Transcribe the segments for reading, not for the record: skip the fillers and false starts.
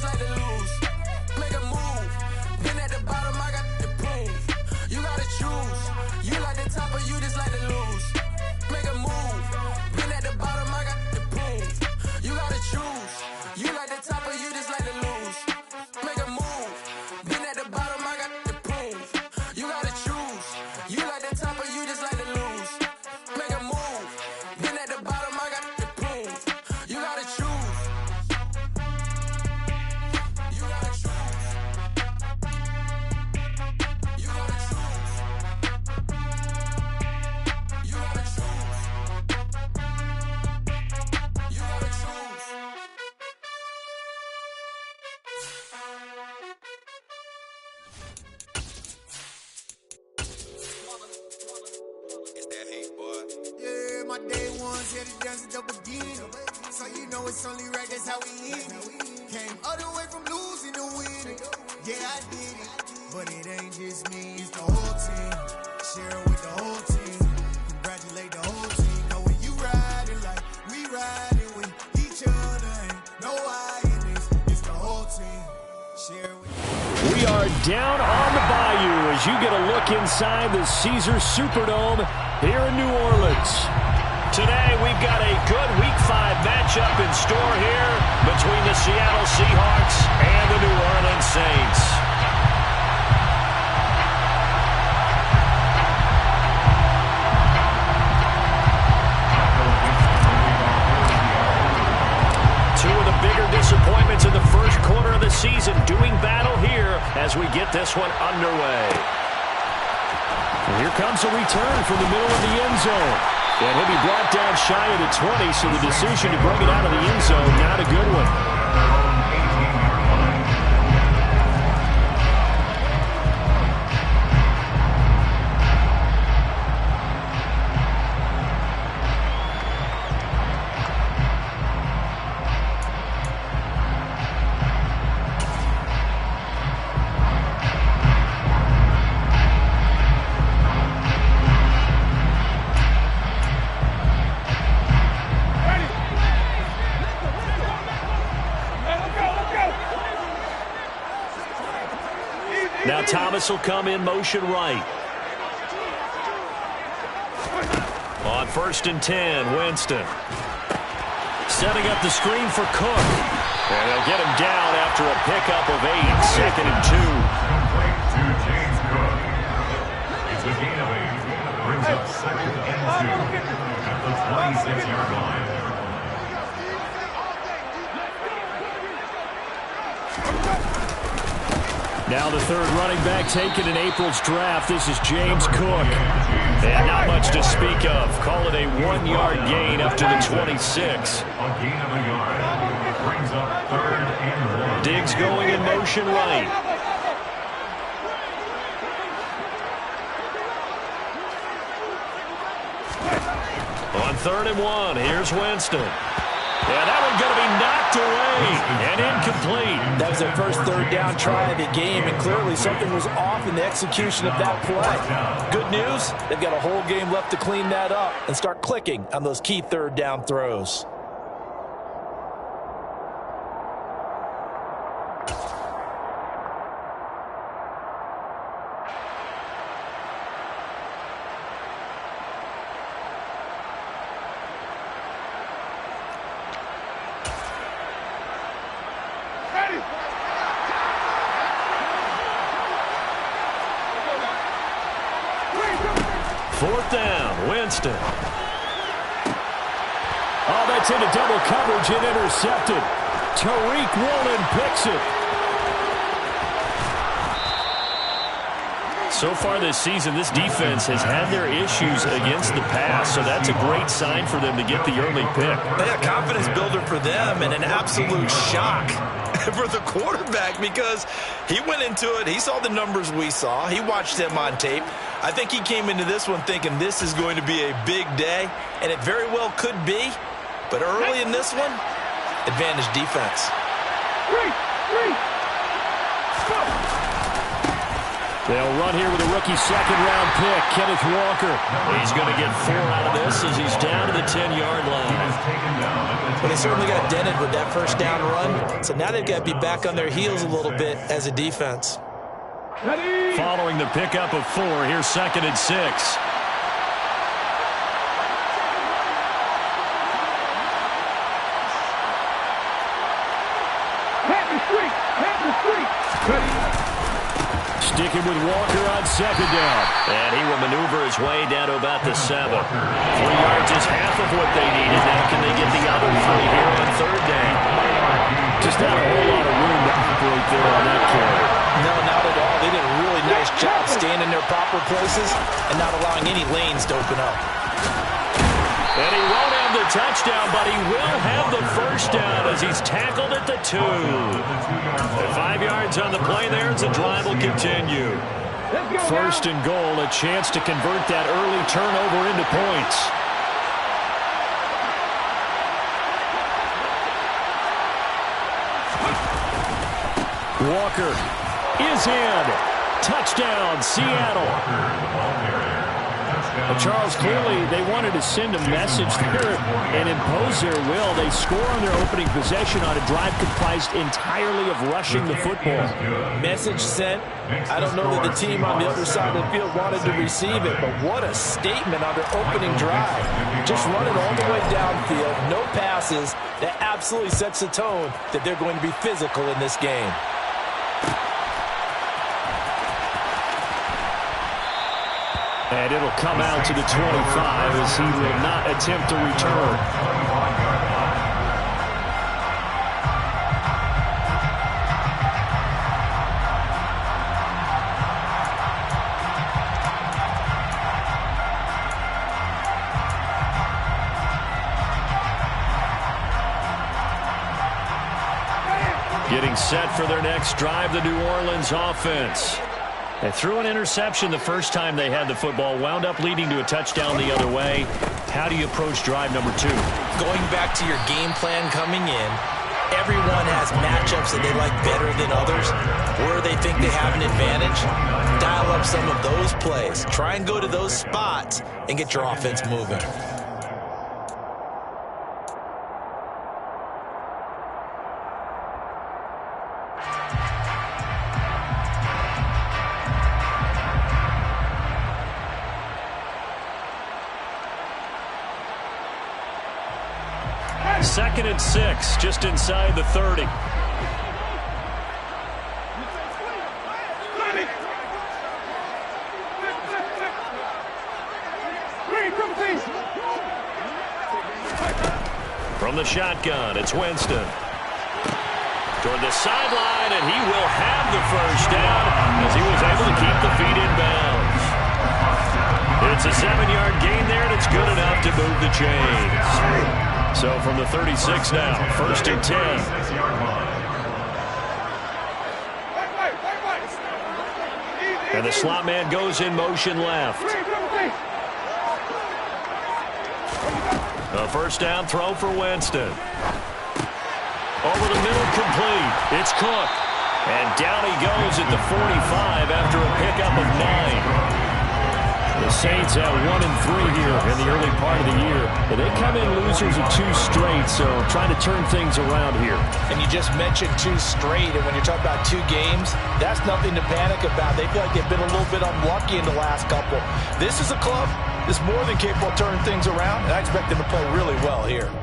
just like to lose. Make a move. Been at the bottom, I got the proof. You gotta choose. You like the top or you just like to lose. Make a move. Been at the bottom, I got the proof. You gotta choose. You like the top or you just like to lose. Make a move. Been at the bottom, I got the proof. You gotta choose. You like the top or you just like to lose. Make a move. Been at the bottom, I got the proof. You gotta choose. You gotta choose. You gotta choose. You gotta choose. You gotta choose. It's that hate, boy. Yeah, my day ones here to dance it up again. So you know it's only right, that's how we end it. Came all the way from losing to winning. Yeah, I did it. But it ain't just me, it's the whole team. Share it with the whole team. Congratulate the whole team. Know when you riding like we riding with each other. Ain't no I in this, it's the whole team. Share it with We are down on the bayou as you get a look inside the Caesars Superdome here in New Orleans. Today we've got a good Week 5 matchup in store here between the Seattle Seahawks and the New Orleans Saints. Two of the bigger disappointments in the first quarter of the season doing battle here as we get this one underway. And here comes a return from the middle of the end zone. And he'll be brought down shy of the 20, so the decision to bring it out of the end zone, not a good one. Now Thomas will come in motion right. On 1st and 10, Winston. Setting up the screen for Cook. And they'll get him down after a pickup of 8. 2nd and 2. Complete to James Cook. It's a gain of 8. Brings up 2nd and 2 at the 26-yard line. Now the third running back taken in April's draft. This is James Cook. And not much to speak of. Call it a 1-yard gain up to the 26. A gain of a yard. Brings up 3rd and 1. Diggs going in motion right. On 3rd and 1, here's Winston. Yeah, that one's going to be knocked away and incomplete. That was their first third down try of the game, and clearly something was off in the execution of that play. Good news, they've got a whole game left to clean that up and start clicking on those key third down throws. Fourth down, Winston. Oh, that's into double coverage and intercepted. Tariq Woolen picks it. So far this season, this defense has had their issues against the pass, so that's a great sign for them to get the early pick. Yeah, confidence builder for them and an absolute shock for the quarterback because he went into it. He saw the numbers we saw. He watched him on tape. I think he came into this one thinking this is going to be a big day, and it very well could be. But early in this one, advantage defense. They'll run here with a rookie second-round pick, Kenneth Walker. He's going to get 4 out of this as he's down to the 10-yard line. But they certainly got dented with that first down run, so now they've got to be back on their heels a little bit as a defense. Following the pickup of 4, here's 2nd and 6. Sticking with Walker on 2nd down. And he will maneuver his way down to about the 7. 3 yards is half of what they needed. Now can they get the other 3 here on 3rd down? Just not a whole lot of room to operate there on that carry. No, not at all. They did a really nice job staying in their proper places and not allowing any lanes to open up. And he won't have the touchdown, but he will have the first down as he's tackled at the 2. 5 yards on the play there as the drive will continue. 1st and goal, a chance to convert that early turnover into points. Walker is in. Touchdown, Seattle. Charles, clearly they wanted to send a message there and impose their will. They score on their opening possession on a drive comprised entirely of rushing the football. Message sent. I don't know that the team on the other side of the field wanted to receive it, but what a statement on their opening drive. Just running all the way downfield, no passes. That absolutely sets the tone that they're going to be physical in this game. And it'll come out to the 25 as he will not attempt to return. Getting set for their next drive, the New Orleans offense. They threw an interception the first time they had the football, wound up leading to a touchdown the other way. How do you approach drive number 2? Going back to your game plan coming in, everyone has matchups that they like better than others, where they think they have an advantage. Dial up some of those plays. Try and go to those spots and get your offense moving. Second and 6, just inside the 30. From the shotgun, it's Winston. Toward the sideline, and he will have the first down as he was able to keep the feet in bounds. It's a 7-yard gain there, and it's good enough to move the chains. So from the 36 now, 1st and 10. And the slot man goes in motion left. A first down throw for Winston. Over the middle, complete. It's Cook. And down he goes at the 45 after a pickup of 9. The Saints have 1-3 here in the early part of the year. And they come in losers of 2 straight, so trying to turn things around here. And you just mentioned 2 straight, and when you're talking about 2 games, that's nothing to panic about. They feel like they've been a little bit unlucky in the last couple. This is a club that's more than capable of turning things around, and I expect them to play really well here.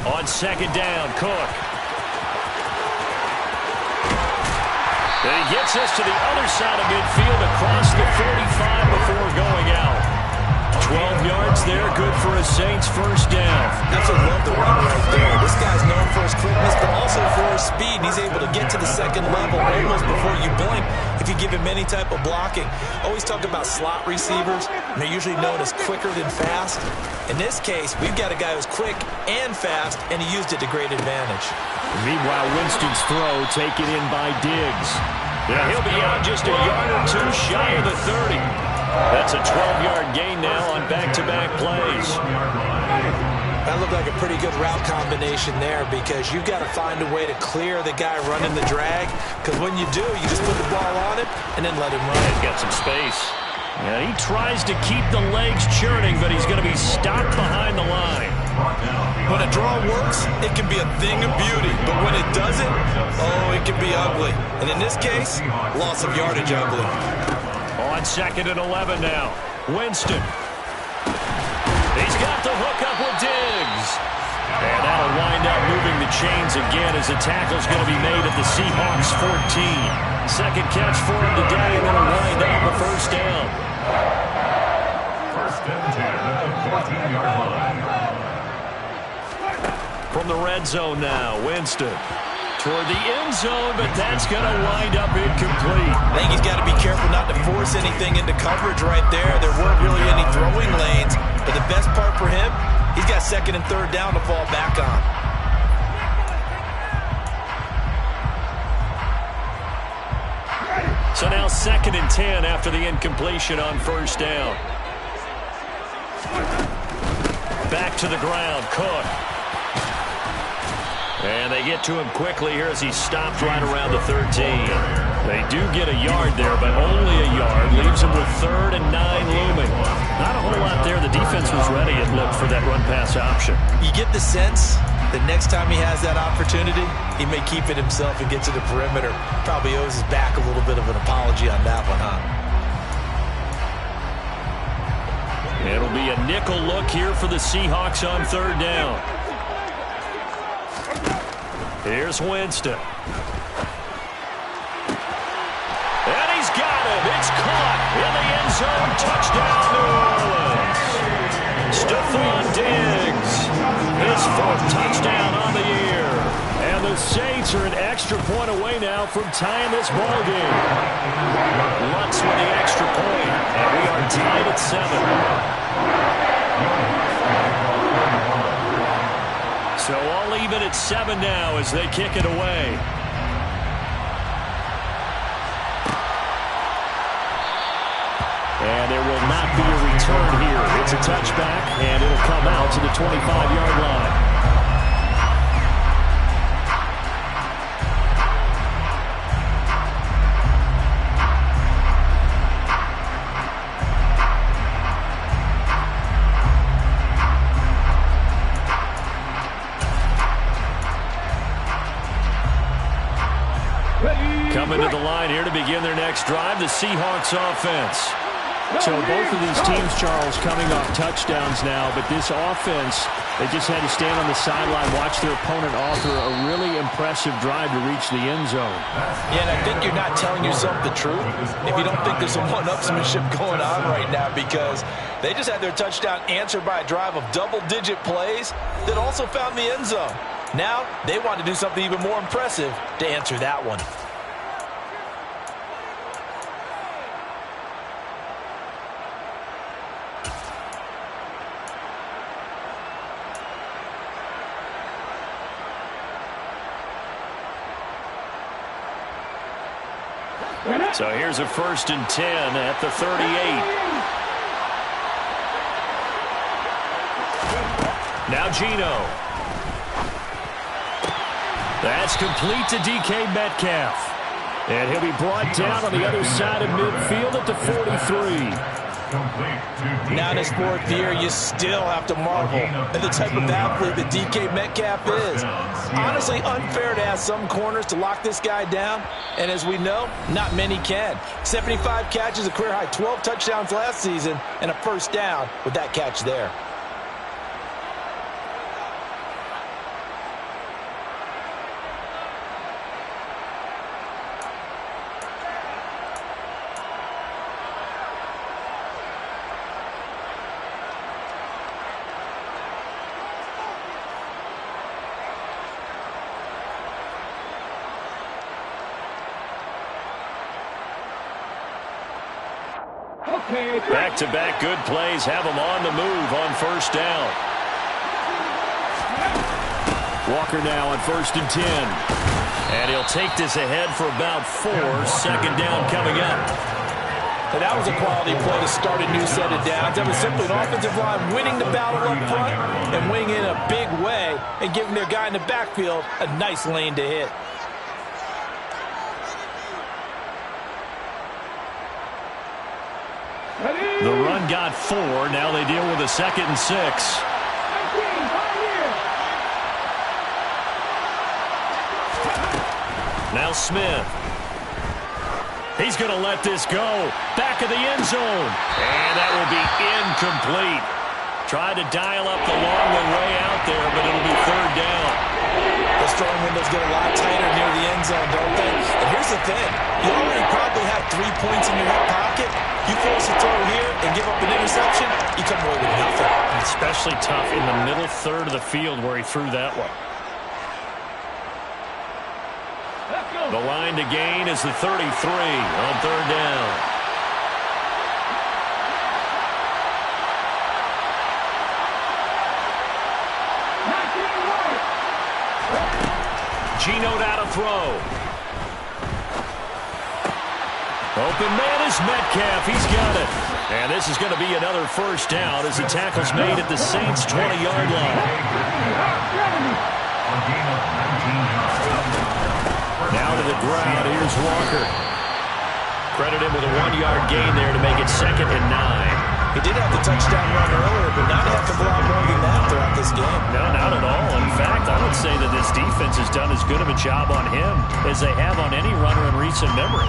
On 2nd down, Cook. And he gets us to the other side of midfield across the 45 before going out. 12 yards there, good for a Saints first down. Absolutely love the run right there. This guy's known for his quickness, but also for his speed. He's able to get to the second level almost before you blink if you give him any type of blocking. Always talk about slot receivers, and they're usually known as quicker than fast. In this case, we've got a guy who's quick and fast, and he used it to great advantage. Meanwhile, Winston's throw taken in by Diggs. Yeah, he'll be out just a yard or 2 shy of the 30. That's a 12-yard gain now on back-to-back plays. That looked like a pretty good route combination there because you've got to find a way to clear the guy running the drag, because when you do, you just put the ball on him and then let him run. He's got some space. Yeah, he tries to keep the legs churning, but he's going to be stopped behind the line. When a draw works, it can be a thing of beauty, but when it doesn't, oh, it can be ugly. And in this case, loss of yardage ugly. On 2nd and 11 now. Winston. He's got the hook up with Diggs. And that'll wind up moving the chains again as the tackle's going to be made at the Seahawks 14. Second catch for him today, and then a wind up a first down. First and 10 at the 14-yard line. From the red zone now, Winston. Toward the end zone, but that's going to wind up incomplete. I think he's got to be careful not to force anything into coverage right there. There weren't really any throwing lanes, but the best part for him, he's got 2nd and 3rd down to fall back on. So now 2nd and 10 after the incompletion on first down. Back to the ground, Cook. And they get to him quickly here as he stopped right around the 13. They do get a yard there, but only a yard. Leaves him with 3rd and 9 looming. Not a whole lot there. The defense was ready, it looked, for that run-pass option. You get the sense that next time he has that opportunity, he may keep it himself and get to the perimeter. Probably owes his back a little bit of an apology on that one, huh? It'll be a nickel look here for the Seahawks on 3rd down. Here's Winston. And he's got it. It's caught in the end zone. Touchdown, New Orleans. Stephon Diggs. His 4th touchdown on the year. And the Saints are an extra point away now from tying this ball game. Lutz with the extra point. And we are tied at 7. So all even at 7 now as they kick it away. And there will not be a return here. It's a touchback, and it'll come out to the 25-yard line. Coming to the line here to begin their next drive, the Seahawks offense. So both of these teams, Charles, coming off touchdowns now, but this offense, they just had to stand on the sideline, watch their opponent author a really impressive drive to reach the end zone. Yeah, and I think you're not telling yourself the truth if you don't think there's some one-upsmanship going on right now, because they just had their touchdown answered by a drive of double-digit plays that also found the end zone. Now they want to do something even more impressive to answer that one. So here's a 1st and 10 at the 38. Now Geno. That's complete to DK Metcalf. And he'll be brought down on the other side of midfield at the 43. Now in his 4th year, you still have to marvel at the type of athlete that DK Metcalf is. Honestly, unfair to ask some corners to lock this guy down, and as we know, not many can. 75 catches, a career high 12 touchdowns last season, and a first down with that catch there. Back-to-back good plays have him on the move on first down. Walker now on 1st and 10. And he'll take this ahead for about 4. 2nd down coming up. And that was a quality play to start a new set of downs. That was simply an offensive line winning the battle up front and winning in a big way and giving their guy in the backfield a nice lane to hit. The run got 4. Now they deal with a 2nd and 6. Now Smith. He's going to let this go. Back of the end zone. And that will be incomplete. Tried to dial up the long way out there, but it'll be 3rd down. Those throwing windows get a lot tighter near the end zone, don't they? And here's the thing. You already probably have 3 points in your hip pocket. You force a throw here and give up an interception, you come away with nothing. Especially tough in the middle third of the field where he threw that one. The line to gain is the 33 on 3rd down. Geno out of throw. Open man is Metcalf. He's got it. And this is going to be another 1st down as the tackle's made at the Saints' 20-yard line. Now to the ground. Here's Walker. Credit him with a 1-yard gain there to make it 2nd and 9. He did have the touchdown run earlier, but now they have to block more than that throughout this game. No, not at all. In fact, I would say that this defense has done as good of a job on him as they have on any runner in recent memory.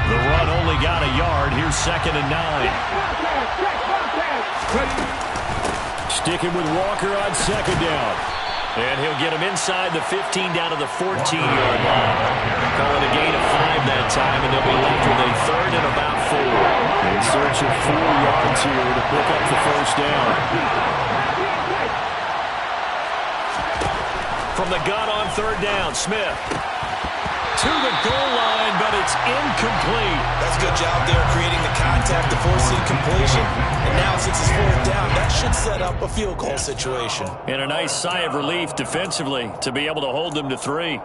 The run only got a yard. Here's 2nd and 9. Sticking with Walker on 2nd down. And he'll get him inside the 15 down to the 14-yard line. Calling a gain of 5 that time, and they'll be left with a 3rd and about 4. In search of 4 yards here to pick up the 1st down. From the gun on 3rd down, Smith. To the goal line, but it's incomplete. That's a good job there creating the contact to force the incompletion. And now since it's 4th down, that should set up a field goal situation. And a nice sigh of relief defensively to be able to hold them to 3.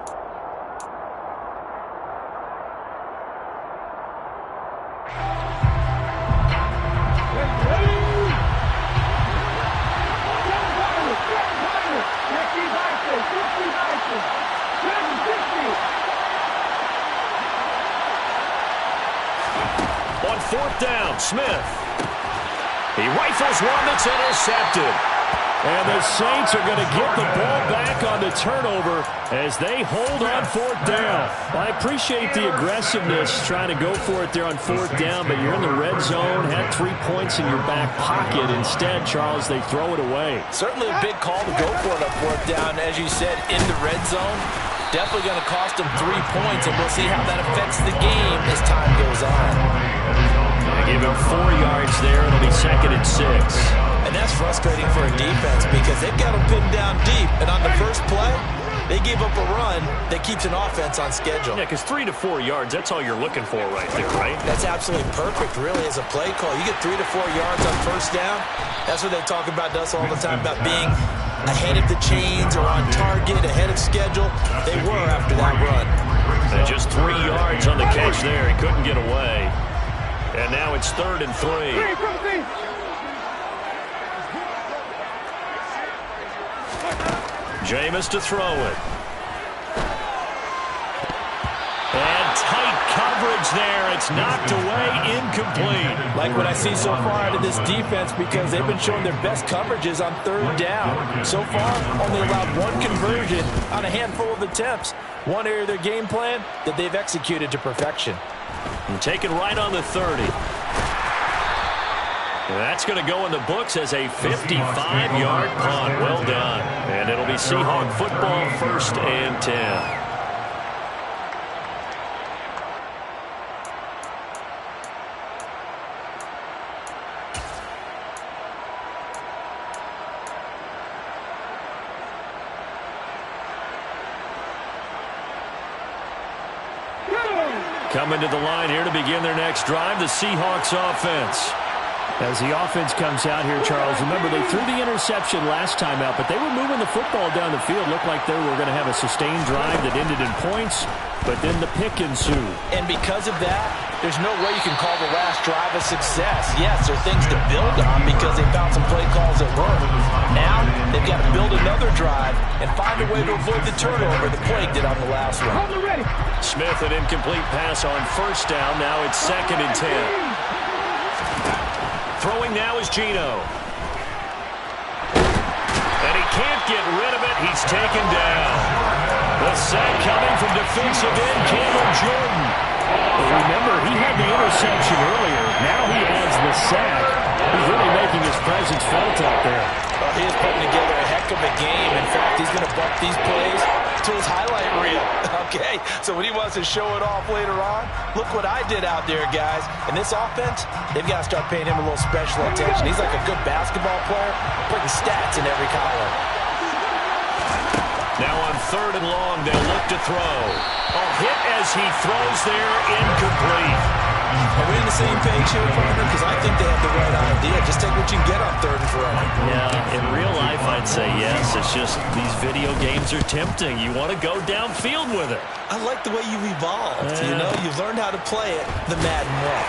On 4th down, Smith. He rifles one that's intercepted. And the Saints are going to get the ball back on the turnover as they hold on 4th down. I appreciate the aggressiveness trying to go for it there on 4th down, but you're in the red zone, had 3 points in your back pocket. Instead, Charles, they throw it away. Certainly a big call to go for it on 4th down, as you said, in the red zone. Definitely going to cost them 3 points, and we'll see how that affects the game as time goes on. They give him 4 yards there. It'll be 2nd and 6. And that's frustrating for a defense because they've got them pinned down deep. And on the first play, they give up a run that keeps an offense on schedule. Yeah, because 3 to 4 yards, that's all you're looking for right there, right? That's absolutely perfect, really, as a play call. You get 3 to 4 yards on 1st down. That's what they talk about to us all the time, about being ahead of the chains or on target, ahead of schedule. They were after that run. And just 3 yards on the catch there. He couldn't get away. And now it's 3rd and 3. Jameis to throw it. And tight coverage there. It's knocked away, incomplete. Like what I see so far out of this defense, because they've been showing their best coverages on 3rd down. So far, only allowed 1 conversion on a handful of attempts. One area of their game plan that they've executed to perfection. And taken right on the 30. That's going to go in the books as a 55-yard punt. Well done. And it'll be Seahawk football, 1st and 10. Coming to the line here to begin their next drive, the Seahawks offense. As the offense comes out here, Charles, remember they threw the interception last time out, but they were moving the football down the field. Looked like they were going to have a sustained drive that ended in points, but then the pick ensued. And because of that, there's no way you can call the last drive a success. Yes, there are things to build on because they found some play calls that work. Now, they've got to build another drive and find a way to avoid the turnover that plagued it on the last one. Smith, an incomplete pass on first down. Now it's 2nd and 10. Throwing now is Geno. And he can't get rid of it. He's taken down. The sack coming from defensive end Cameron Jordan. Well, remember, he had the interception earlier. Now he has the sack. He's really making his presence felt out there. Well, he is putting together a heck of a game. In fact, he's going to bump these plays to his highlight reel. Okay, so when he wants to show it off later on, look what I did out there, guys. And this offense, they've got to start paying him a little special attention. He's like a good basketball player, putting stats in every column. Now on 3rd and long, they'll look to throw. A hit as he throws there, incomplete. Are we on the same page here, partner? Because I think they have the right idea. Just take what you can get on 3rd and 4. Yeah, in real life, I'd say yes. It's just these video games are tempting. You want to go downfield with it. I like the way you've evolved. You know, you've learned how to play it the Madden way.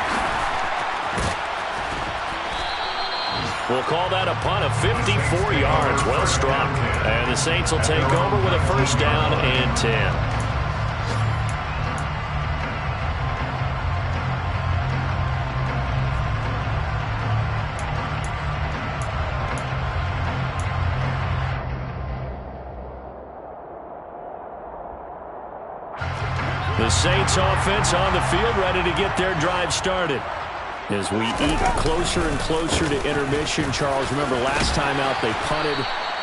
We'll call that a punt of 54 yards. Well struck. And the Saints will take over with a 1st down and 10. The Saints offense on the field, ready to get their drive started. As we eke closer and closer to intermission, Charles, remember last time out they punted.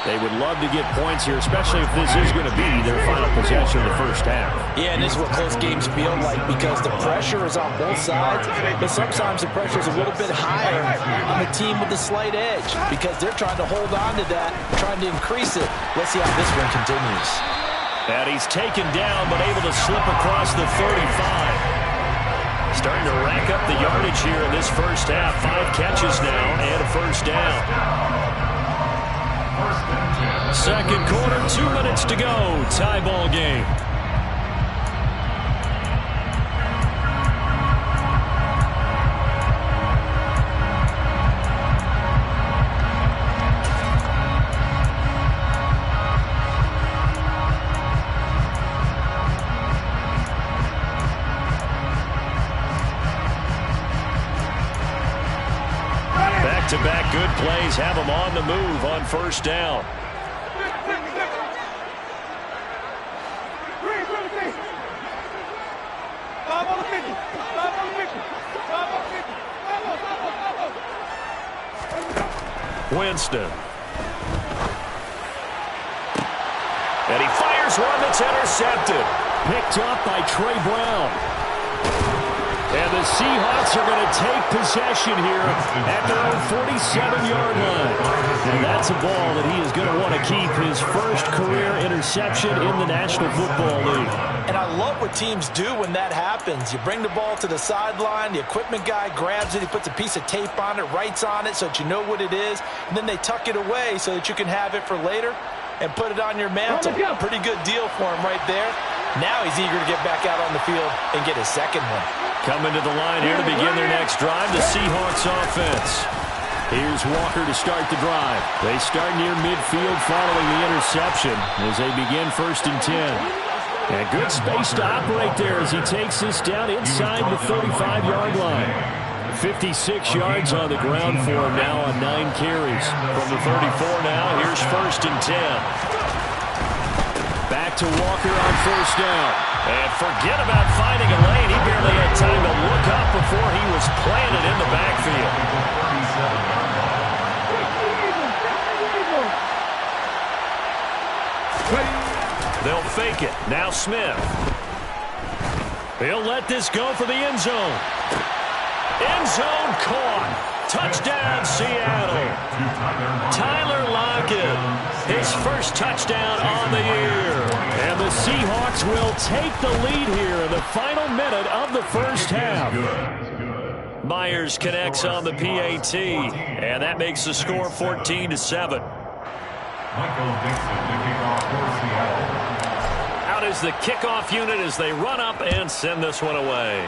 They would love to get points here, especially if this is going to be their final possession of the first half. Yeah, and this is what close games feel like because the pressure is on both sides, but sometimes the pressure is a little bit higher on the team with the slight edge because they're trying to hold on to that, trying to increase it. Let's see how this one continues. And he's taken down, but able to slip across the 35. Starting to rack up the yardage here in this first half. 5 catches now and a 1st down. 2nd quarter, 2 minutes to go. Tie ball game. Back-to-back good plays have them on the move on 1st down. Winston. And he fires one that's intercepted. Picked up by Trey Brown. And the Seahawks are going to take possession here at their own 47-yard line. And that's a ball that he is going to want to keep, his first career interception in the National Football League. And I love what teams do when that happens. You bring the ball to the sideline, the equipment guy grabs it, he puts a piece of tape on it, writes on it so that you know what it is, and then they tuck it away so that you can have it for later and put it on your mantle. Pretty good deal for him right there. Now he's eager to get back out on the field and get his second one. Coming to the line here to begin their next drive, the Seahawks offense. Here's Walker to start the drive. They start near midfield following the interception as they begin 1st and 10. And good space to operate there as he takes this down inside the 35-yard line. 56 yards on the ground for him now on 9 carries. From the 34 now, here's 1st and 10. Back to Walker on 1st down. And forget about finding a lane. He barely had time to look up before he was planted in the backfield. They'll fake it. Now Smith. He'll let this go for the end zone. End zone caught. Touchdown, Seattle. Tyler Lockett, his first touchdown on the year. And the Seahawks will take the lead here in the final minute of the first half. Myers connects on the PAT, and that makes the score 14-7. Michael Dixon to kick off for Seattle. Out is the kickoff unit as they run up and send this one away.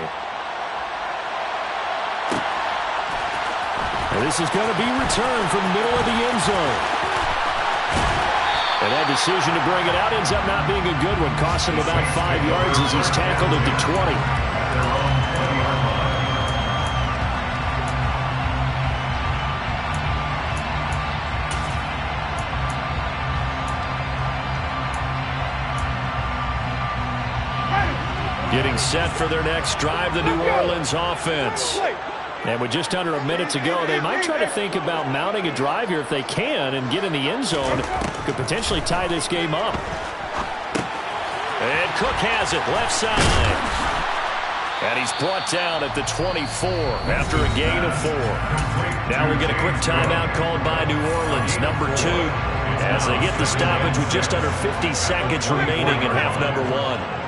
And this is going to be returned from the middle of the end zone. And that decision to bring it out ends up not being a good one. Costs him about 5 yards as he's tackled at the 20. Getting set for their next drive, the New Orleans offense. And with just under a minute to go, they might try to think about mounting a drive here if they can and get in the end zone. Could potentially tie this game up. And Cook has it, left side. And he's brought down at the 24 after a gain of 4. Now we get a quick timeout called by New Orleans, number 2, as they get the stoppage with just under 50 seconds remaining in half number 1.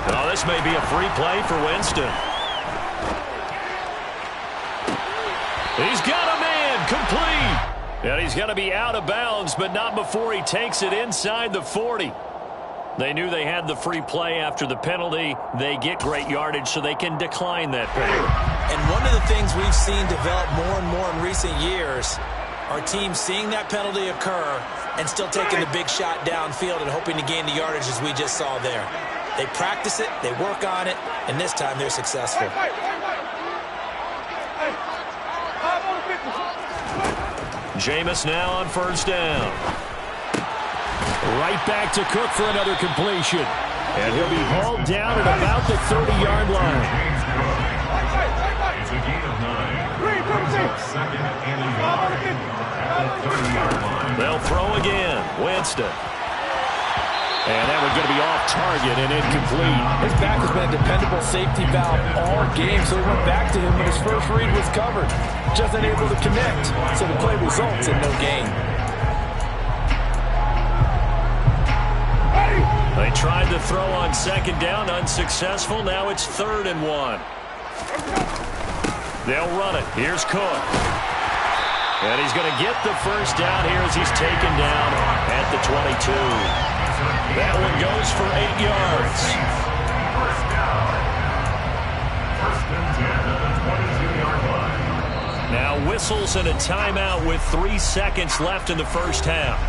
Oh, this may be a free play for Winston. He's got a man, complete. And he's going to be out of bounds, but not before he takes it inside the 40. They knew they had the free play after the penalty. They get great yardage, so they can decline that penalty. And one of the things we've seen develop more and more in recent years are teams seeing that penalty occur and still taking the big shot downfield and hoping to gain the yardage as we just saw there. They practice it, they work on it, and this time they're successful. Jameis now on first down. Right back to Cook for another completion. And he'll be hauled down at about the 30-yard line. It's a gain of 9. Second and a yard at the 30-yard line. They'll throw again. Winston. And that one's going to be off target and incomplete. His back has been a dependable safety valve all game, so he went back to him when his first read was covered. Just unable to connect, so the play results in no gain. They tried to throw on second down, unsuccessful. Now it's 3rd and 1. They'll run it. Here's Cook. And he's going to get the first down here as he's taken down at the 22. That one goes for 8 yards. First down. First and 10 at the 22-yard line. Now whistles and a timeout with 3 seconds left in the first half.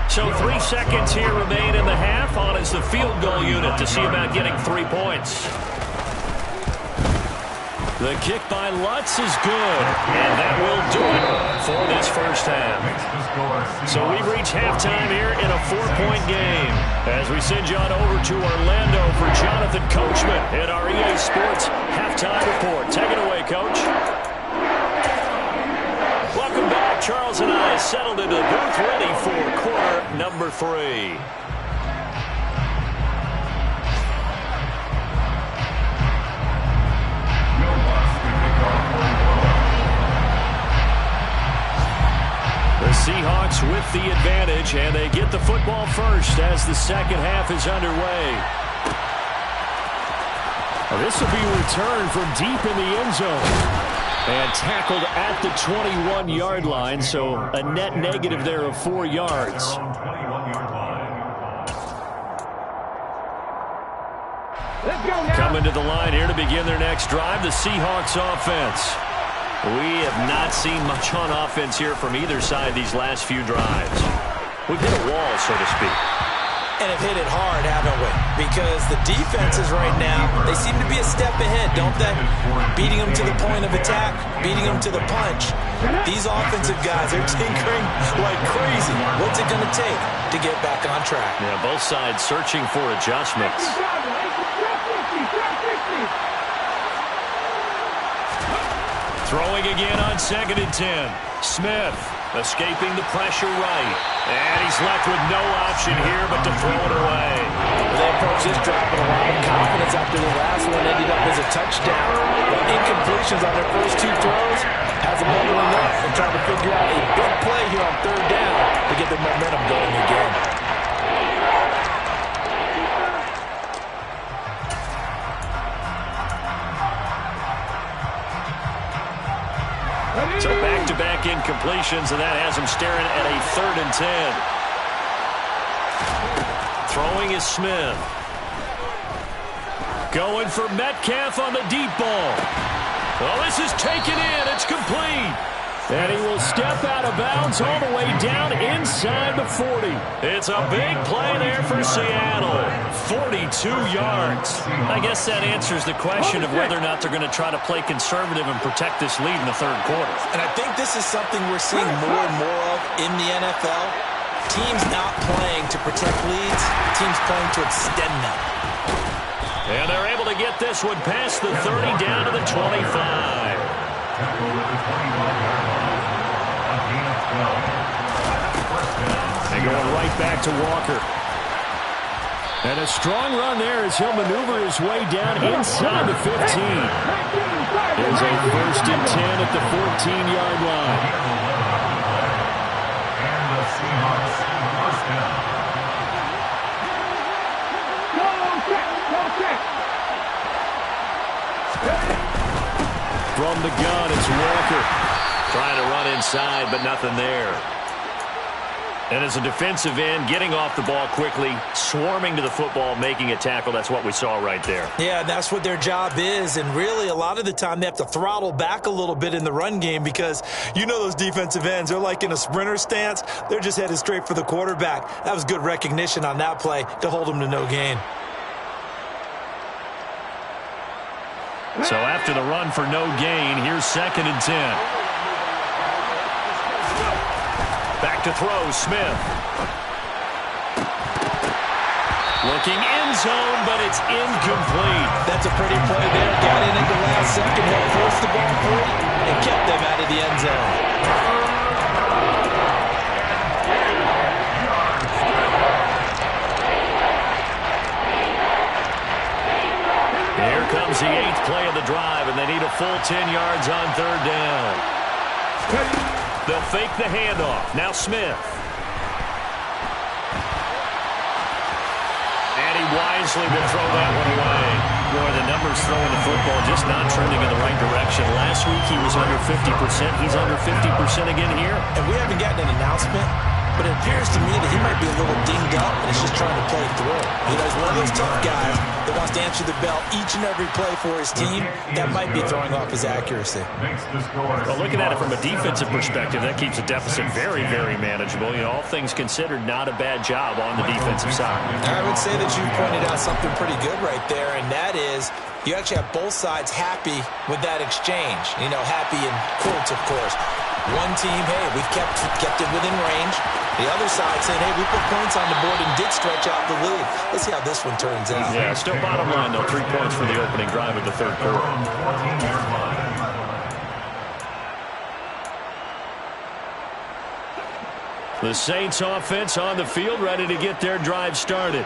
So 3 seconds here remain in the half. On is the field goal unit to see about getting 3 points. The kick by Lutz is good, and that will do it for this first half. So we reach halftime here in a 4-point game as we send you on over to Orlando for Jonathan Coachman in our EA Sports Halftime Report. Take it away, Coach. Welcome back. Charles and I settled into the booth ready for quarter number 3. The Seahawks with the advantage, and they get the football first as the second half is underway. This will be returned from deep in the end zone and tackled at the 21-yard line, so a net negative there of 4 yards. Coming to the line here to begin their next drive, the Seahawks offense. We have not seen much on offense here from either side these last few drives. We've hit a wall, so to speak. And have hit it hard, haven't we? Because the defenses right now, they seem to be a step ahead, don't they? Beating them to the point of attack, beating them to the punch. These offensive guys, they're tinkering like crazy. What's it going to take to get back on track? Yeah, both sides searching for adjustments. Throwing again on 2nd and 10. Smith escaping the pressure right. And he's left with no option here but to throw it away. They approach this drive with a lot of confidence after the last one ended up as a touchdown. But incompletions on their first 2 throws has them leveling up and trying to figure out a big play here on 3rd down to get their momentum going again. So back-to-back incompletions, and that has him staring at a 3rd and 10. Throwing is Smith. Going for Metcalf on the deep ball. Well, this is taken in. It's complete. And he will step out of bounds all the way down inside the 40. It's a big play there for Seattle. 42 yards. I guess that answers the question of whether or not they're going to try to play conservative and protect this lead in the 3rd quarter. And I think this is something we're seeing more and more of in the NFL. Teams not playing to protect leads, teams playing to extend them. And they're able to get this one past the 30 down to the 25. And going right back to Walker. And a strong run there as he'll maneuver his way down inside the 15. There's a 1st and 10 at the 14-yard line. And the Seahawks first down. From the gun, it's Walker. Trying to run inside, but nothing there. And as a defensive end, getting off the ball quickly, swarming to the football, making a tackle, that's what we saw right there. Yeah, that's what their job is, and really a lot of the time they have to throttle back a little bit in the run game because you know those defensive ends, they're like in a sprinter stance. They're just headed straight for the quarterback. That was good recognition on that play to hold them to no gain. So after the run for no gain, here's 2nd and 10. Back to throw, Smith. Looking end zone, but it's incomplete. That's a pretty play there. Got in at the last second, helped force the ball free, and kept them out of the end zone. Here comes the 8th play of the drive, and they need a full 10 yards on 3rd down. They'll fake the handoff. Now Smith. And he wisely will throw that one away. Boy, the numbers throwing the football just not trending in the right direction. Last week he was under 50%. He's under 50% again here. And we haven't gotten an announcement, but it appears to me that he might be a little dinged up and is just trying to play through. You know, he's one of those tough guys that wants to answer the bell each and every play for his team. That might be throwing off his accuracy. Well, looking at it from a defensive perspective, that keeps the deficit very, very manageable. You know, all things considered, not a bad job on the defensive side. I would say that you pointed out something pretty good right there, and that is you actually have both sides happy with that exchange. You know, happy in quotes, of course. One team, hey, we've kept it within range. The other side saying, hey, we put points on the board and did stretch out the lead. Let's see how this one turns out. Yeah, still bottom line, though, 3 points for the opening drive of the 3rd quarter. The Saints offense on the field, ready to get their drive started.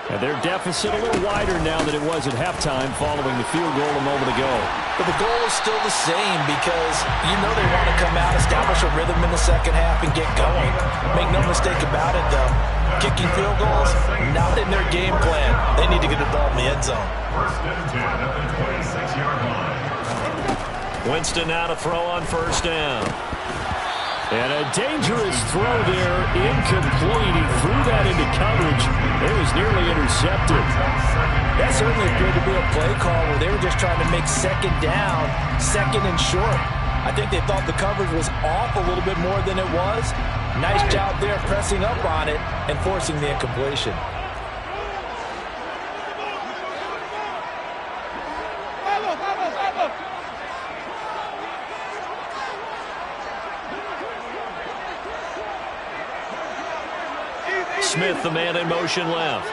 And their deficit a little wider now than it was at halftime following the field goal a moment ago. But the goal is still the same because you know they want to come out, establish a rhythm in the second half, and get going. Make no mistake about it, though. Kicking field goals, not in their game plan. They need to get the ball in the end zone. 1st and 10 at the 26-yard line. Winston now to throw on 1st down. And a dangerous throw there, incomplete. He threw that into coverage. It was nearly intercepted. That certainly appeared to be a play call where they were just trying to make 2nd down, 2nd and short. I think they thought the coverage was off a little bit more than it was. Nice job there pressing up on it and forcing the incompletion. Smith, the man in motion left.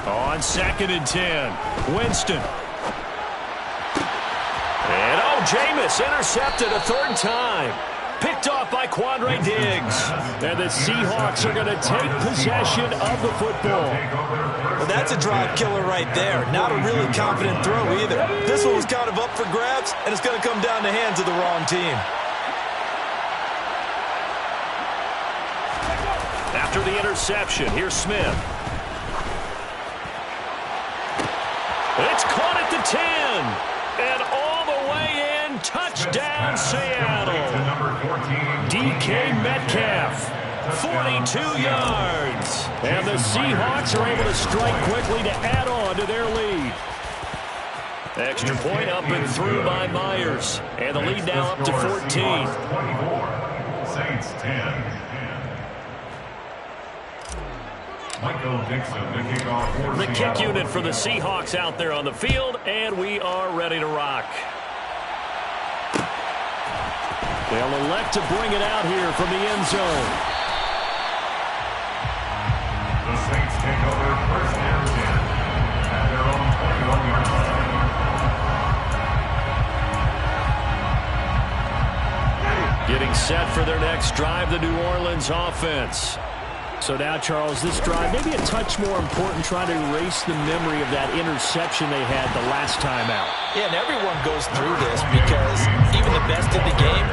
On 2nd and 10, Winston. And Jameis intercepted a 3rd time. Picked off by Quandre Diggs. And the Seahawks are going to take possession of the football. Well, that's a drive killer right there. Not a really confident throw either. This one was kind of up for grabs, and it's going to come down the hands of the wrong team. After the interception, here's Smith. It's caught at the 10. And all the way in, touchdown Seattle. DK Metcalf, 42 yards. And the Seahawks are able to strike quickly to add on to their lead. Extra point up and through by Myers. And the lead now up to 14. 24. Saints 10. Michael Dixon, the kickoff for The kick unit for the Seahawks out there on the field, and we are ready to rock. They'll elect to bring it out here from the end zone. The Saints take over first and 10 at their own 21-yard line. Getting set for their next drive, the New Orleans offense. So now, Charles, this drive maybe a touch more important, trying to erase the memory of that interception they had the last time out. Yeah, and everyone goes through this because even the best in the game,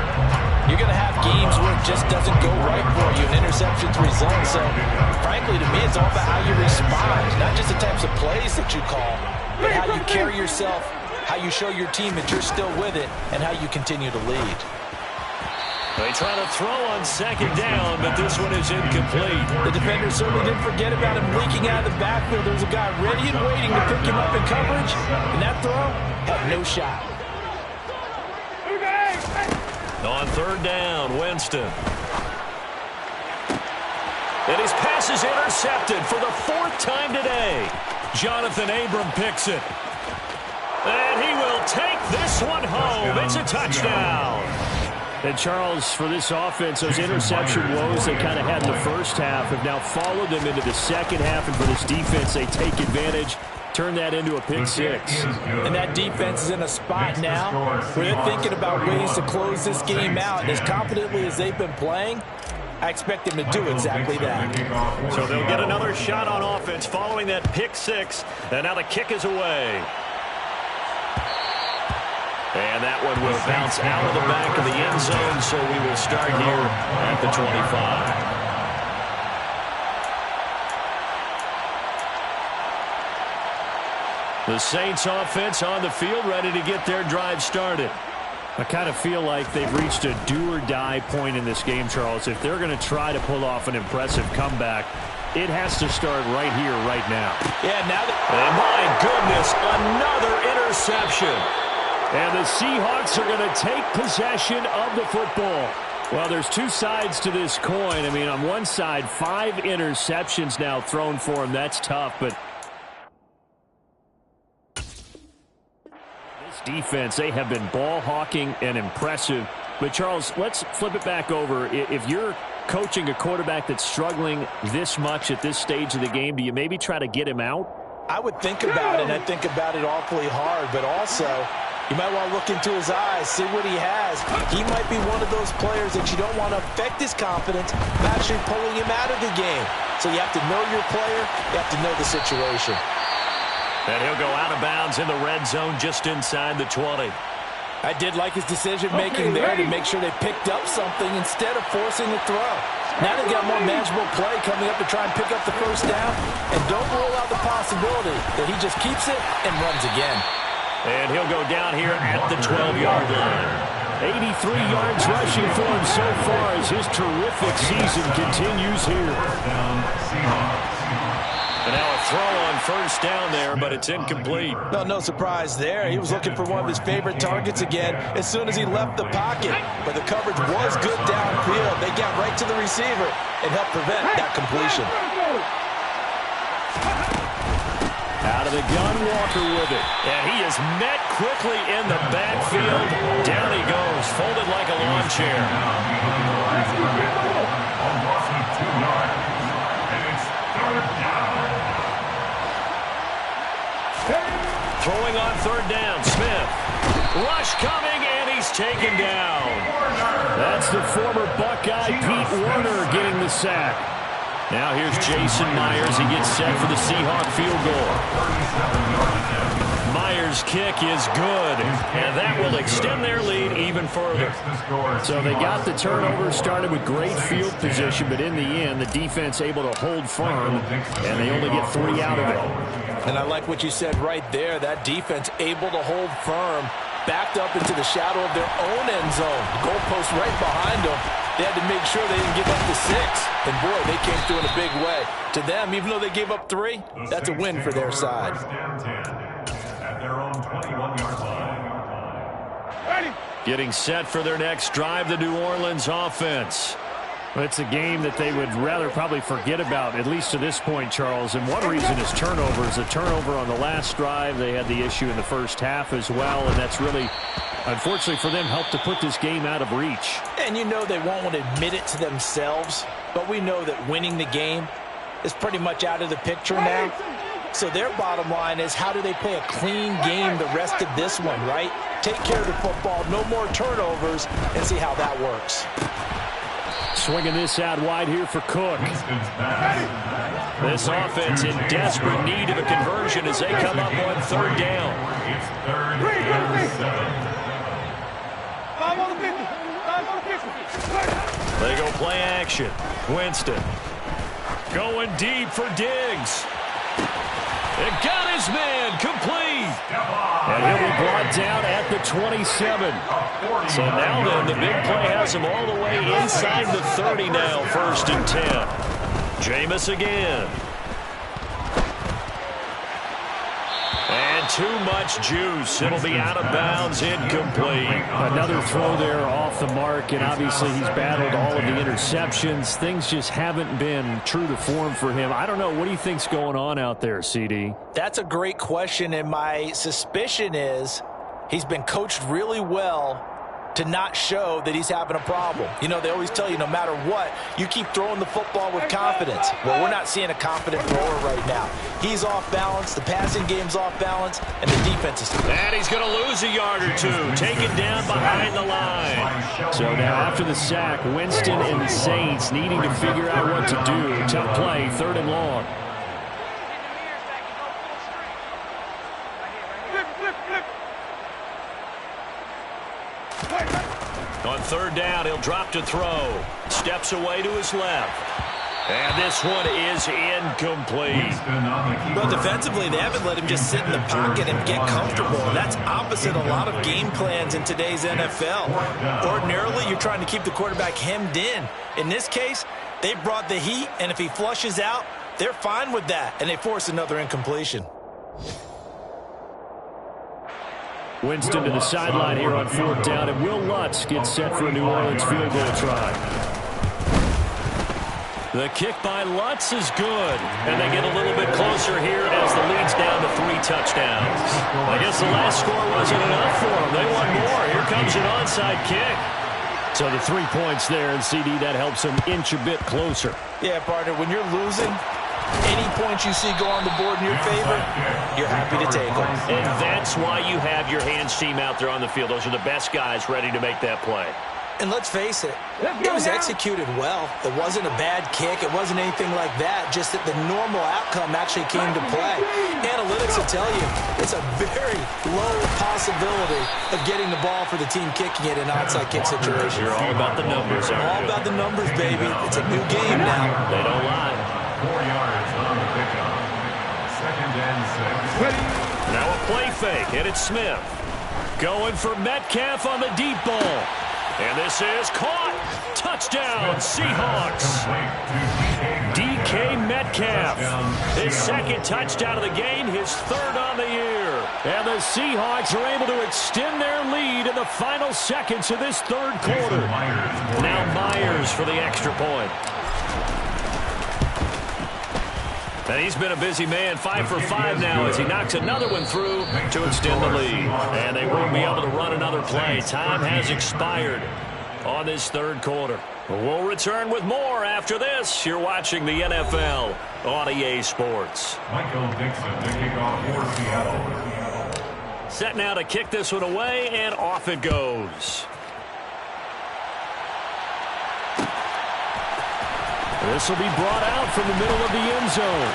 you're going to have games where it just doesn't go right for you, and interceptions result. So, frankly, to me, it's all about how you respond, not just the types of plays that you call, but how you carry yourself, how you show your team that you're still with it, and how you continue to lead. They try to throw on second down, but this one is incomplete. The defender certainly didn't forget about him leaking out of the backfield. There was a guy ready and waiting to pick him up in coverage, and that throw had no shot. On third down, Winston. And his pass is intercepted for the fourth time today. Jonathan Abram picks it. And he will take this one home. It's a touchdown. And, Charles, for this offense, those interception woes they kind of had in the first half have now followed them into the second half. And for this defense, they take advantage, turn that into a pick six. And that defense is in a spot now where they're thinking about ways to close this game out. And as confidently as they've been playing, I expect them to do exactly that. So they'll get another shot on offense following that pick six. And now the kick is away. And that one will bounce out of the back of the end zone, so we will start here at the 25. The Saints offense on the field, ready to get their drive started. I kind of feel like they've reached a do-or-die point in this game, Charles. If they're going to try to pull off an impressive comeback, it has to start right here, right now. Yeah, now that... And my goodness, another interception. And the Seahawks are going to take possession of the football. Well, there's two sides to this coin. I mean, on one side, 5 interceptions now thrown for him. That's tough, but this defense, they have been ball hawking and impressive. But, Charles, let's flip it back over. If you're coaching a quarterback that's struggling this much at this stage of the game, do you maybe try to get him out? I would think about it, and I think about it awfully hard, but also you might want to look into his eyes, see what he has. He might be one of those players that you don't want to affect his confidence by actually pulling him out of the game. So you have to know your player. You have to know the situation. And he'll go out of bounds in the red zone just inside the 20. I did like his decision-making there to make sure they picked up something instead of forcing the throw. Now they've got more manageable play coming up to try and pick up the first down. And don't rule out the possibility that he just keeps it and runs again. And he'll go down here at the 12-yard line. 83 yards rushing for him so far as his terrific season continues here. And now a throw on first down there, but it's incomplete. No surprise there. He was looking for one of his favorite targets again as soon as he left the pocket. But the coverage was good downfield. They got right to the receiver and helped prevent that completion. Out of the gun, Walker with it. And he is met quickly in the backfield. Down he goes, folded like a lawn chair. Throwing on third down, Smith. Rush coming, and he's taken down. That's the former Buckeye Pete Werner getting the sack. Now here's Jason Myers. He gets set for the Seahawk field goal. Myers' kick is good, and that will extend their lead even further. So they got the turnover started with great field position, but in the end, the defense able to hold firm, and they only get 3 out of it. And I like what you said right there. That defense able to hold firm, backed up into the shadow of their own end zone. Goalpost right behind them. They had to make sure they didn't give up the 6. And, boy, they came through in a big way. To them, even though they gave up 3, that's a win for their side. At their own 21-yard line. Getting set for their next drive, the New Orleans offense. It's a game that they would rather probably forget about, at least to this point, Charles. And one reason is turnovers. A turnover on the last drive. They had the issue in the first half as well, and that's really, unfortunately for them, helped to put this game out of reach. And you know they won't want to admit it to themselves, but we know that winning the game is pretty much out of the picture now. So their bottom line is, how do they play a clean game the rest of this one, right? Take care of the football, no more turnovers, and see how that works. Swinging this out wide here for Cook. This offense in desperate need of a conversion as they come up on 3rd down. It's 3rd and 7. They go play action. Winston going deep for Diggs. It got his man complete. And he'll be brought down at the 27. So now then, the big play has him all the way inside the 30 now, 1st and 10. Jameis again. And too much juice. It'll be out of bounds, incomplete. Another throw there off the mark, and obviously he's battled all of the interceptions. Things just haven't been true to form for him. I don't know. What do you think's going on out there, CD? That's a great question, and my suspicion is he's been coached really well to not show that he's having a problem. You know, they always tell you no matter what, you keep throwing the football with confidence. Well, we're not seeing a confident thrower right now. He's off balance, the passing game's off balance, and the defense is... And he's going to lose a yard or two, taken down behind the line. So now after the sack, Winston and the Saints needing to figure out what to do. Tough play, 3rd and long. On 3rd down, he'll drop to throw. Steps away to his left. And this one is incomplete. But defensively, they haven't let him just sit in the pocket and get comfortable. And that's opposite a lot of game plans in today's NFL. Ordinarily, you're trying to keep the quarterback hemmed in. In this case, they brought the heat, and if he flushes out, they're fine with that, and they force another incompletion. Winston to the sideline here on 4th down, and Will Lutz gets set for a New Orleans field goal try. The kick by Lutz is good, and they get a little bit closer here as the lead's down to 3 touchdowns. I guess the last score wasn't enough for them. They want more. Here comes an onside kick. So the 3 points there, and CD, that helps them inch a bit closer. Yeah, partner, when you're losing, any points you see go on the board in your favor, you're happy to take them. And that's why you have your hands team out there on the field. Those are the best guys ready to make that play. And let's face it, it was executed well. It wasn't a bad kick. It wasn't anything like that, just that the normal outcome actually came to play. Analytics will tell you it's a very low possibility of getting the ball for the team kicking it in an onside kick situation. You're all about the numbers, aren't you? All about the numbers, baby. It's a new game now. They don't lie. 4 yards on the pickup. 2nd and 6. Now a play fake, and it's Smith. Going for Metcalf on the deep ball. And this is caught. Touchdown, Seahawks. DK Metcalf. His 2nd touchdown of the game, his 3rd on the year. And the Seahawks are able to extend their lead in the final seconds of this 3rd quarter. Now Myers for the extra point. And he's been a busy man, 5 for 5 now as he knocks another one through to extend the lead. And they won't be able to run another play. Time has expired on this 3rd quarter. We'll return with more after this. You're watching the NFL on EA Sports. Michael Dixon, the kickoff for Seattle. Set now to kick this one away, and off it goes. This will be brought out from the middle of the end zone.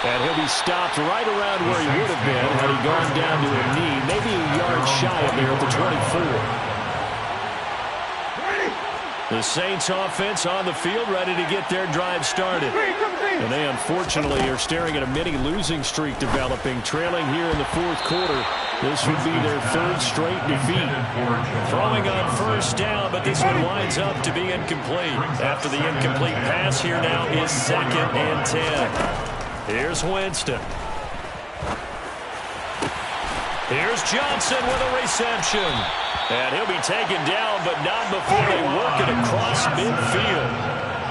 And he'll be stopped right around where he would have been had he gone down to a knee, maybe a yard shy of there at the 24. The Saints offense on the field ready to get their drive started. And they unfortunately are staring at a mini losing streak developing, trailing here in the fourth quarter. This would be their third straight defeat. Throwing on first down, but this one winds up to be incomplete. After the incomplete pass, here now is 2nd and 10. Here's Winston. Here's Johnson with a reception. And he'll be taken down, but not before they work it across midfield.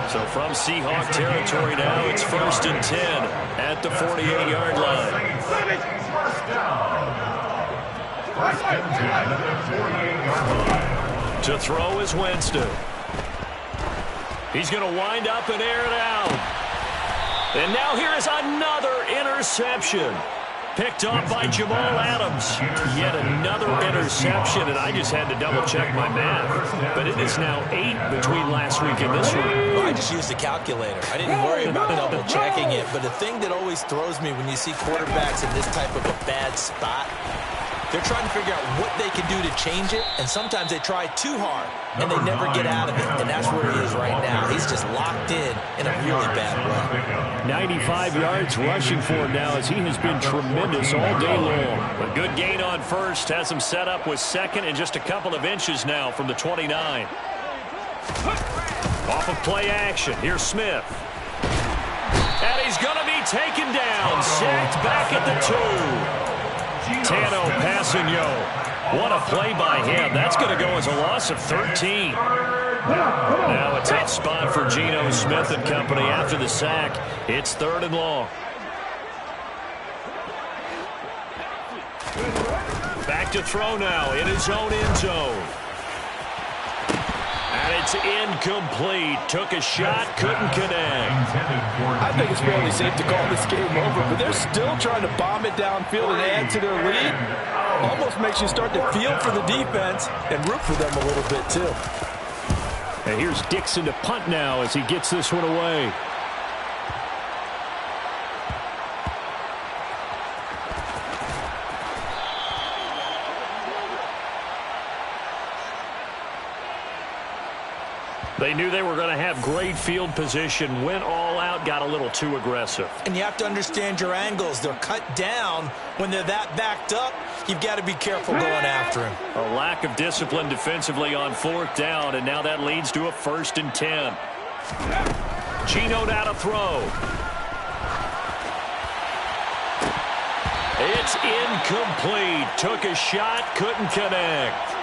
So from Seahawk territory now, it's 1st and 10 at the 48-yard line. To throw is Winston. He's going to wind up and air it out. And now here is another interception. Picked off by Jamal Adams. Yet another interception, and I just had to double-check my math. But it is now 8 between last week and this one. Well, I just used the calculator. I didn't worry about double-checking it. But the thing that always throws me when you see quarterbacks in this type of a bad spot, they're trying to figure out what they can do to change it, and sometimes they try too hard, and they never get out of it. And that's where he is right now. He's just locked in a really bad way. 95 yards rushing for him now as he has been tremendous all day long. A good gain on first has him set up with 2nd and just a couple of inches now from the 29. Off of play action, here's Smith. And he's going to be taken down, sacked back at the 2. Tano passing What a play by him. That's going to go as a loss of 13. Now a tough spot for Geno Smith and company after the sack. It's 3rd and long. Back to throw now in his own end zone. And it's incomplete. Took a shot, couldn't connect. I think it's fairly safe to call this game over, but they're still trying to bomb it downfield and add to their lead. Almost makes you start to feel for the defense and root for them a little bit, too. And here's Dixon to punt now as he gets this one away. They knew they were going to have great field position, went all out, got a little too aggressive. And you have to understand your angles. They're cut down. When they're that backed up, you've got to be careful going after him. A lack of discipline defensively on 4th down, and now that leads to a 1st and 10. Geno now to throw. It's incomplete. Took a shot, couldn't connect.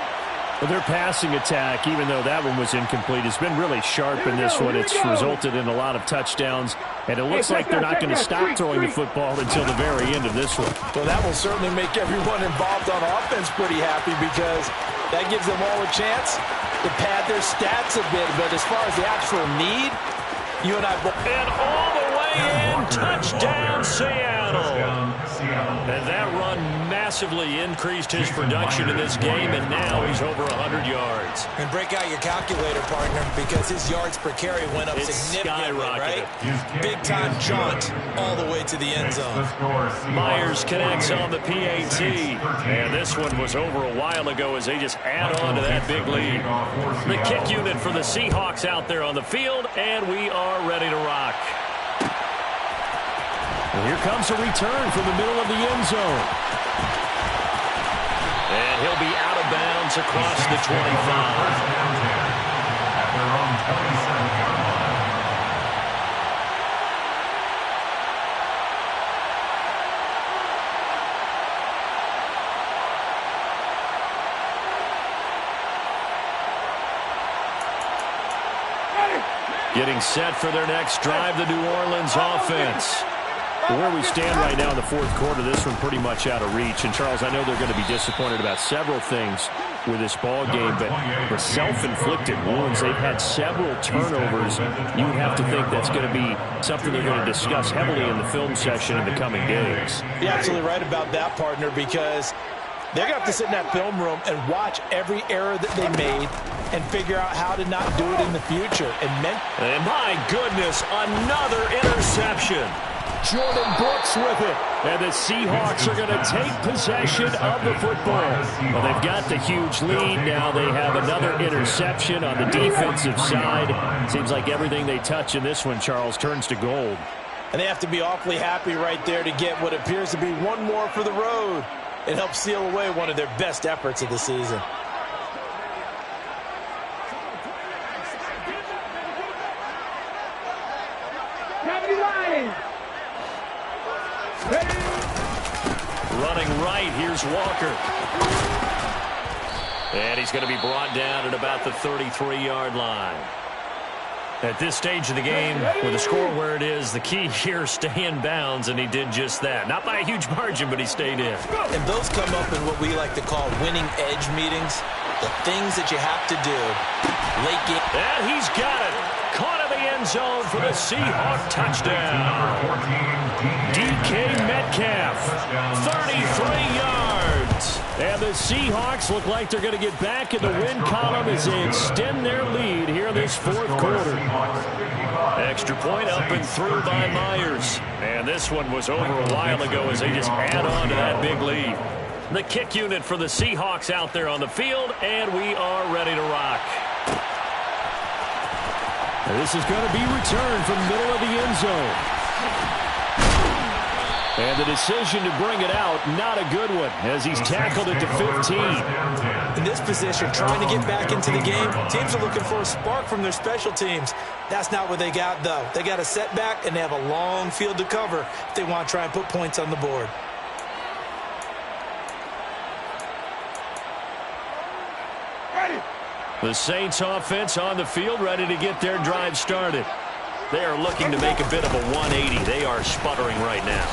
Well, their passing attack, even though that one was incomplete, has been really sharp in this one. It's resulted in a lot of touchdowns, and it looks like they're not going to stop throwing the football until the very end of this one. Well, that will certainly make everyone involved on offense pretty happy because that gives them all a chance to pad their stats a bit. But as far as the actual need, you and I both. And all the way in, touchdown Seattle. And that run massively increased his production in this game, and now he's over 100 yards. And break out your calculator, partner, because his yards per carry went up significantly, right? Big-time jaunt all the way to the end zone. Myers connects on the PAT, and this one was over a while ago as they just add on to that big lead. The kick unit for the Seahawks out there on the field, and we are ready to rock. And here comes a return from the middle of the end zone. And he'll be out of bounds across the 25. Getting set for their next drive, the New Orleans offense. Where we stand right now in the fourth quarter, this one pretty much out of reach. And, Charles, I know they're going to be disappointed about several things with this ball game, but the self-inflicted wounds, they've had several turnovers. You have to think that's going to be something they're going to discuss heavily in the film session in the coming days. You're absolutely right about that, partner, because They're going to have to sit in that film room and watch every error that they made and figure out how to not do it in the future. And my goodness, another interception. Jordan Brooks with it. And the Seahawks are going to take possession of the football. Well, they've got the huge lead. Now they have another interception on the defensive side. Seems like everything they touch in this one, Charles, turns to gold. And they have to be awfully happy right there to get what appears to be one more for the road. It helps seal away one of their best efforts of the season. Running right, here's Walker. And he's going to be brought down at about the 33-yard line. At this stage of the game, with the score where it is, the key here, stay in bounds, and he did just that. Not by a huge margin, but he stayed in. And those come up in what we like to call winning edge meetings. The things that you have to do late game. And he's got it. Caught in the end zone for the Seahawk touchdown. DK Metcalf, 33 yards. And the Seahawks look like they're going to get back in the win column as they extend their lead here in this fourth quarter. Extra point up and through by Myers. And this one was over a while ago as they just add on to that big lead. The kick unit for the Seahawks out there on the field, and we are ready to rock. This is going to be returned from the middle of the end zone. And the decision to bring it out, not a good one, as he's tackled it to 15. In this position, trying to get back into the game, teams are looking for a spark from their special teams. That's not what they got, though. They got a setback, and they have a long field to cover if they want to try and put points on the board. The Saints offense on the field, ready to get their drive started. They are looking to make a bit of a 180. They are sputtering right now.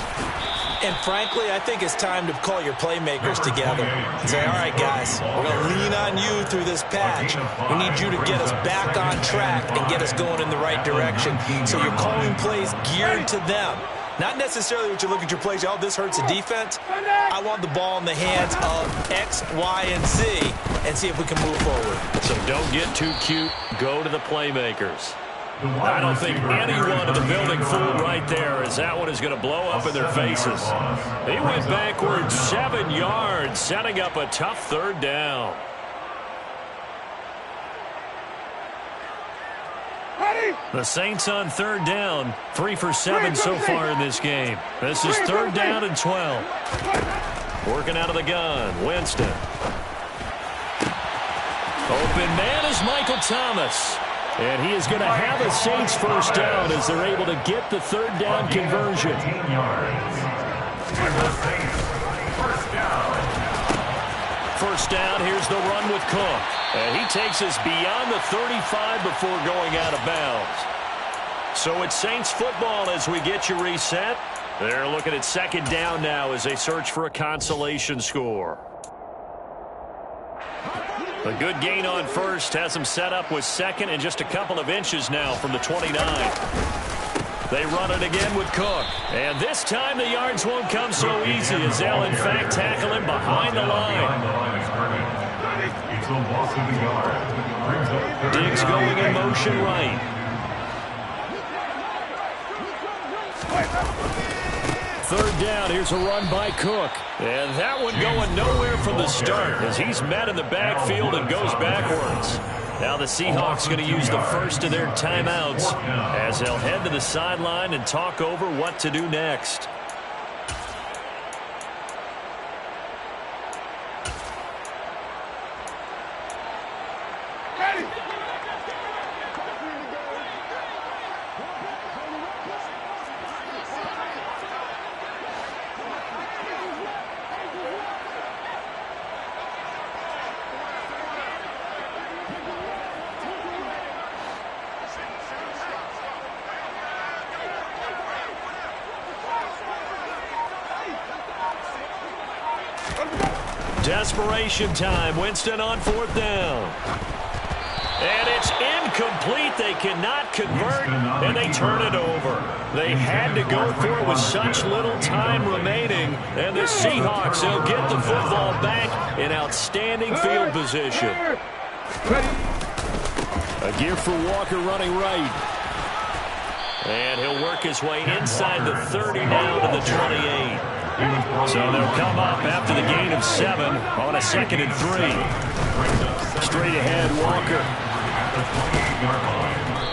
And frankly, I think it's time to call your playmakers together and say, all right, guys, we're going to lean on you through this patch. We need you to get us back on track and get us going in the right direction. So you're calling plays geared to them. Not necessarily what you look at your plays, oh, this hurts the defense. I want the ball in the hands of X, Y, and Z and see if we can move forward. So don't get too cute. Go to the playmakers. I don't think anyone in the building fooled right there, as that one is going to blow up in their faces. He went backwards 7 yards, setting up a tough third down. The Saints on third down, 3 for 7 so far in this game. This is third down and 12. Working out of the gun, Winston. Open man is Michael Thomas. And he is going to have a Saints first down as they're able to get the third down conversion. First down, here's the run with Cook. And he takes us beyond the 35 before going out of bounds. So it's Saints football as we get you reset. They're looking at second down now as they search for a consolation score. A good gain on first has them set up with second and just a couple of inches now from the 29. They run it again with Cook. And this time the yards won't come so easy as they'll in fact tackle him behind the line. Diggs going in motion right. Third down, here's a run by Cook. And that one going nowhere from the start as he's met in the backfield and goes backwards. Now the Seahawks going to use the first of their timeouts as they'll head to the sideline and talk over what to do next. Desperation time. Winston on fourth down. And it's incomplete. They cannot convert, and they turn it over. They had to go for it with such little time remaining, and the Seahawks will get the football back in outstanding field position. A gift for Walker running right. And he'll work his way inside the 30 now to the 28. So they'll come up after the gain of 7 on a 2nd and 3. Straight ahead, Walker.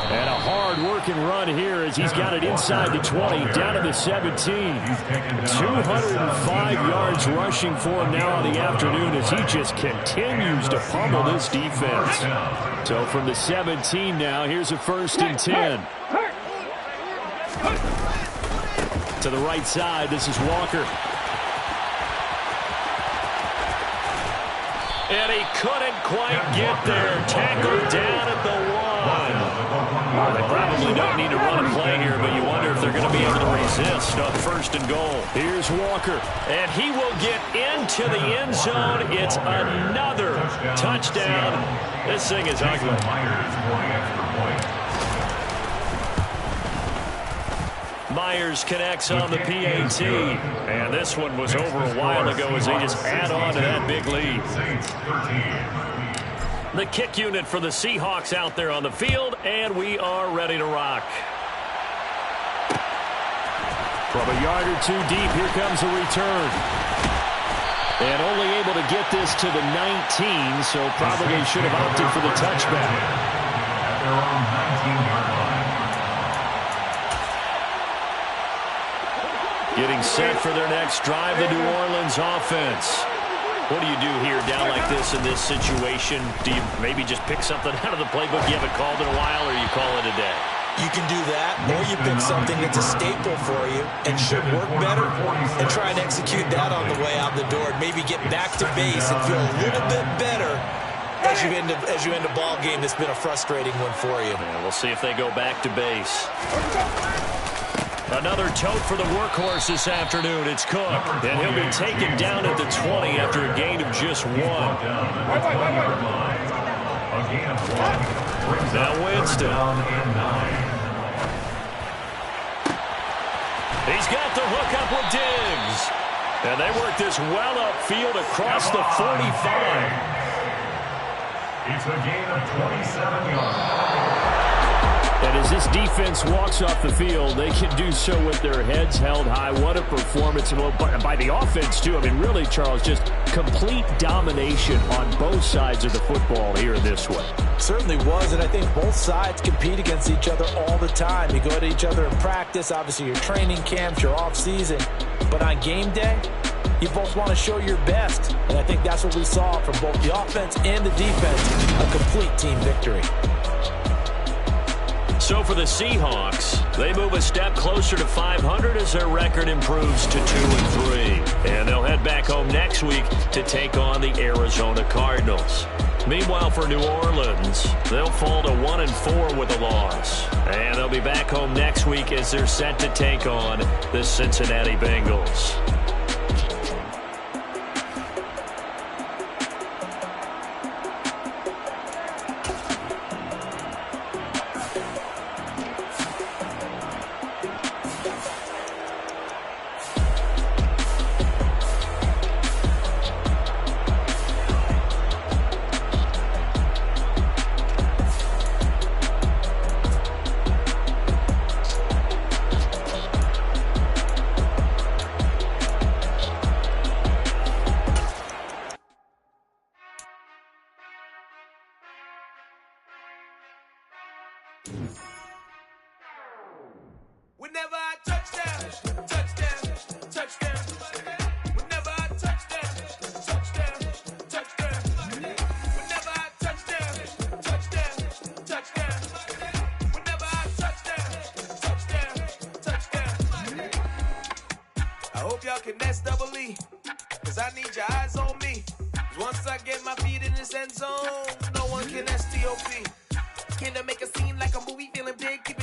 And a hard-working run here as he's got it inside the 20, down to the 17. 205 yards rushing for him now on the afternoon as he just continues to pummel this defense. So from the 17 now, here's a 1st and 10. To the right side, this is Walker. And he couldn't quite get there. Tackled down at the 1. They probably don't need to run a play here, but you wonder if they're going to be able to resist on 1st and goal. Here's Walker. And he will get into the end zone. It's another touchdown. This thing is ugly. Myers connects on the PAT. And this one was over a while ago as they just add on to that big lead. The kick unit for the Seahawks out there on the field, and we are ready to rock. From a yard or 2 deep, here comes a return. And only able to get this to the 19, so probably should have opted for the touchback. At their own 19-yard line. Getting set for their next drive, the New Orleans offense. What do you do here down like this in this situation? Do you maybe just pick something out of the playbook you haven't called in a while, or you call it a day? You can do that, or you pick something that's a staple for you and should work better and try and execute that on the way out the door and maybe get back to base and feel a little bit better as you end a ball game that's been a frustrating one for you. Yeah, we'll see if they go back to base. Another tote for the workhorse this afternoon. It's Cook, and he'll be taken down at the 20 after a gain of just 1. Now Winston. He's got the hook up with Diggs. And they work this well upfield across the 45. It's a gain of 27 yards. And as this defense walks off the field, they can do so with their heads held high. What a performance by the offense, too. I mean, really, Charles, just complete domination on both sides of the football here in this one. Certainly was, and I think both sides compete against each other all the time. You go at each other in practice, obviously your training camps, your off-season. But on game day, you both want to show your best. And I think that's what we saw from both the offense and the defense, a complete team victory. So for the Seahawks, they move a step closer to 500 as their record improves to 2-3. And they'll head back home next week to take on the Arizona Cardinals. Meanwhile, for New Orleans, they'll fall to 1-4 with a loss. And they'll be back home next week as they're set to take on the Cincinnati Bengals. Whenever I touchdown, touchdown, touchdown. Whenever I touchdown, touchdown, touchdown. Whenever I touchdown, touchdown, touchdown. Whenever I touchdown, touchdown, touchdown. I hope y'all can nest double E, cause I need your eyes on me. Once I get my feet in this end zone, no one can STOP. Can I make a scene like a movie, feeling big?